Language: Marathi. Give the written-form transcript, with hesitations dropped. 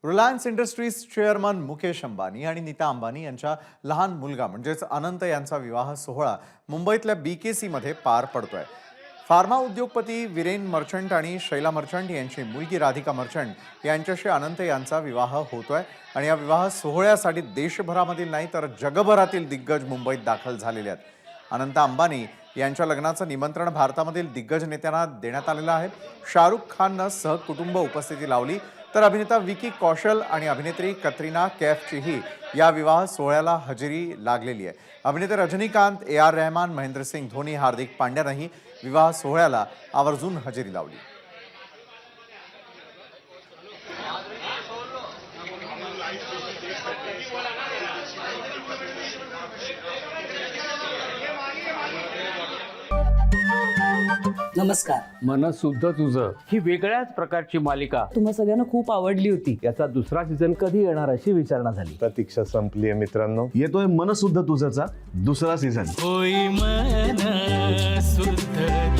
Reliance industries chairman Mukesh Ambani आणि नीता अंबानी यांचा लहान मुलगा म्हणजेच अनंत यांचा विवाह सोहळा मुंबईतल्या BKC मध्ये पार पडतोय. फार्मा उद्योगपती वीरेन मर्चंट आणि शैला मर्चंट यांची मुलगी राधिका मर्चंट यांच्याशी अनंत यांचा विवाह होतोय आणि या विवाह सोहळ्यासाठी देशभरामधील नाही तर जगभरातील दिग्गज मुंबईत दाखल झालेले आहेत. अनंत अंबानी यांच्या लग्नाचं निमंत्रण भारतामधील दिग्गज नेत्यांना देण्यात आलेलं आहे. शाहरुख खाननं सहकुटुंब उपस्थिती लावली तर अभिनेता विकी कौशल आणि अभिनेत्री कतरिना कैफचीही या विवाह सोहळ्याला हजेरी लागलेली आहे. अभिनेते रजनीकांत, AR रहमान, महेंद्रसिंग धोनी, हार्दिक पांड्यानंही विवाह सोहळ्याला आवर्जून हजेरी लावली. नमस्कार. मनसुद्धा तुझं ही वेगळ्याच प्रकारची मालिका तुम्हा सगळ्यांना खूप आवडली होती. याचा दुसरा सीझन कधी येणार अशी विचारणा झाली. प्रतीक्षा संपली आहे मित्रांनो. येतोय मनसुद्धा तुझाचा दुसरा सीझन. होई मन शुद्ध